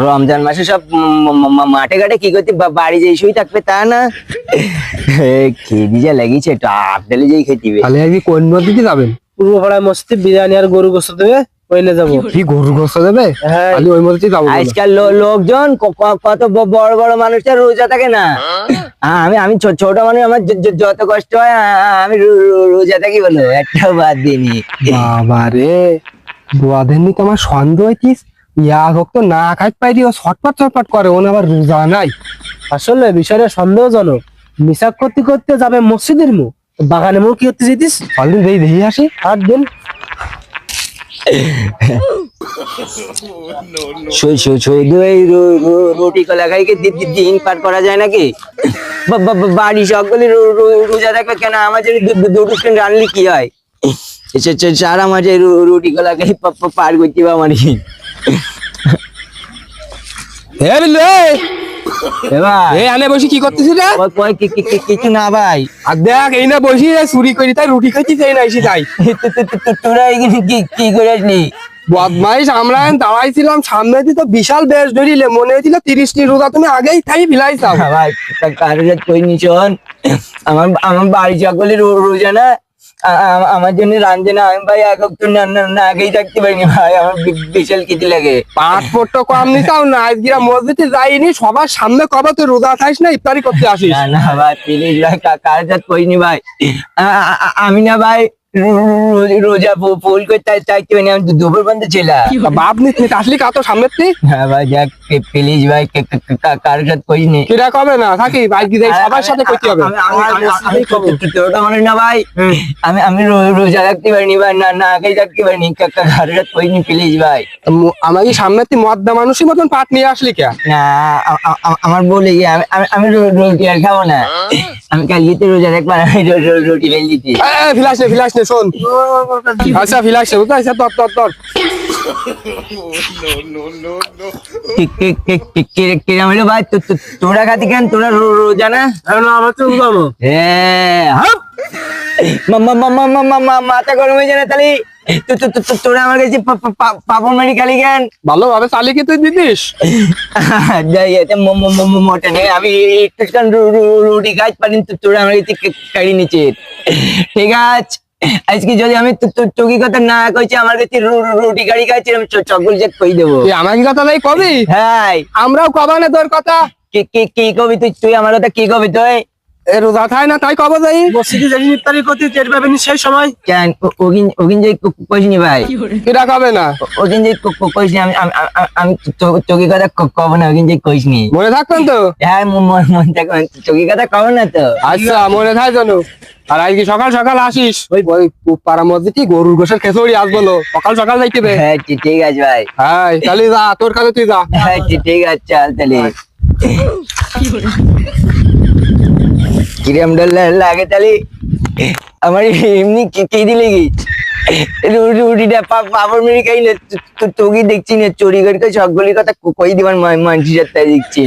রমজান মাসে সব মাঠে ঘাটে কি করতে বাড়ি যেই শুই থাকবে তা না, খেয়ে যা লাগিয়েছে একটু আপডালে যেই খেতিবে। তাহলে আজকে কোন নদীতে যাবেন? পূর্ব পাড়ায় মসজিদে বিরিয়ানি আর গরু গোস্ত দেবে, ওইলে যাবো। কি গরু গোস্ত দেবে? হ্যাঁ, আমি ওই নদীতে যাবো। আজকাল লোকজন কত বড় বড় মানুষটা রোজা থাকে না। আমি ছোট মানুষ, আমার যত কষ্ট হয় আমি রোজা থাকি বলো, একটাও বাদ দিইনি। বাবা রে, বুয়াদেরনি তো আমার সন্দেহ হইতিস, ইয়া হোক তো না খাইতে পারি, ও ছটপট করে, ও আবার রোজা নাই। আসলে বিষয়টা সন্দেহজনক। মিসাক করতে করতে যাবে মসজিদের মুখ, বাগানে মুখ কি করতে যেতিস? অলরেডি দেখি আসি। 8 দিন শুধু এই রুটি কলা খাইকে দিন পার করা যায় নাকি? বাড়ি সকলে রোজা থাকবে কেন? আমার যদি দুটো রানলি কি হয়? সারা মাঝে রুটি কলা খাই পার করতে পারবো মানে। আনে বসে কি করতেছিস রে? কিছু না ভাই, আর দেখ এই না বসি চুরি করি তাই রুটি খাইছি, তাই না এসে তাই। তোরা এখানে কি করে আসলি? বদমাইশ, আমরা দাঁড়াইছিলাম সামনে দিয়ে, তো বিশাল বেশ ধরিলে, মনে হয়েছিল 30টি রোজা তুমি আগেই তাই ফিলাইছাও। ভাই কারোর কই নি, শোন, আমার বাড়ি সকলে রোজা না, আমার জন্য রান্ধে না। আমি ভাই এক তো না আগেই থাকতে পারিনি ভাই, আমার বিশাল খিদে লাগে। পাসপোর্ট কম নিতাও না, আজকে মসজিদে যাইনি, সবার সামনে কবে তুই রোজা খাইস না, ইফতারি করতে আসিস? না ভাই প্লিজ ভাই, কারোর সাথে কইনি ভাই। আমি না ভাই রোজা ফুল করতে চাইতে পারিনি, আমি দুপুর বন্ধ ছিলাম। বাপ নিতে আসলি কাতো সামনে তুই? হ্যাঁ ভাই দেখ প্লিজ ভাই, কারোর সাথে কইনি। কিরা কবে না থাকি আজকে যাই, সবার সাথে করতে হবে। তোরটা মনে না ভাই, আমি রোজা রাখতে পারিনি ভাই, না আগেই থাকতে পারিনি, কারোর সাথে কইনি প্লিজ ভাই। আমাকে সামনে তুই মদ্দা মানুষের মতন পাট নিয়ে আসলি কে? না আমার বলে গিয়ে আমি রুটি আর খাবো না, আমি কালকে রোজা রাখবো, আমি রুটি ফেল দিতে। ফিলাস নে শোন। আচ্ছা ফিলাস নে, বুঝতে তোর তোর তোর কিরম হলো ভাই? তোরা খাতি কেন? তোরা রোজা না? আমার তো উঠাবো। মাথা গরম হয়ে যায় না তাহলে? তোরা আমার কাছে পাপন মারি খালি কেন? ভালোভাবে চালিয়ে কি তুই দিতিস? মোটা নেই, আমি একটু রুটি খাইতে পারি, তোরা আমার কাছে কাড়ি নিচ্ছে। ঠিক আছে, আজকে যদি আমি চকি কথা না কইছি, আমার কাছে রুটি গাড়ি খাইছি, আমি চকল চেক কই দেবো। তুই আমার কথা তাই কবি? হ্যাঁ, আমরাও কবা না তোর কথা। কি কবি তুই আমার কথা কি কবি তুই? এ রোজা খায় না তাই কবে যাই? মসজিদে যেদিন ইফতারি করতে টের পাবেন সেই সময়। কেন ওগিন যে কইনি ভাই, কিরা কবে না? ওগিন যে কইনি, আমি চকি কথা কব না, ওগিন যে কইনি। মনে থাকবেন তো? হ্যাঁ মন থাকবে, চকি কথা কব না তো। আচ্ছা মনে থাক জানো। আর আজকে সকাল সকাল আসিস, ওই পাড়া মসজিদে গরুর গোশের খেচড়ি আসবো, সকাল সকাল যাইতে হবে। হ্যাঁ ঠিক আছে ভাই। হ্যাঁ তাহলে যা, তোর কাছে তুই যা। হ্যাঁ ঠিক আছে, চল তাহলে। কিরম ডর লাগে তাহলে? আমার এমনি কেঁদে লেগে রুটিটা পাপড় মেরে খাই না, তোকে দেখছি না চড়ি গড়কে সকলের কথা কই দিবার মানুষের তাই দেখছি।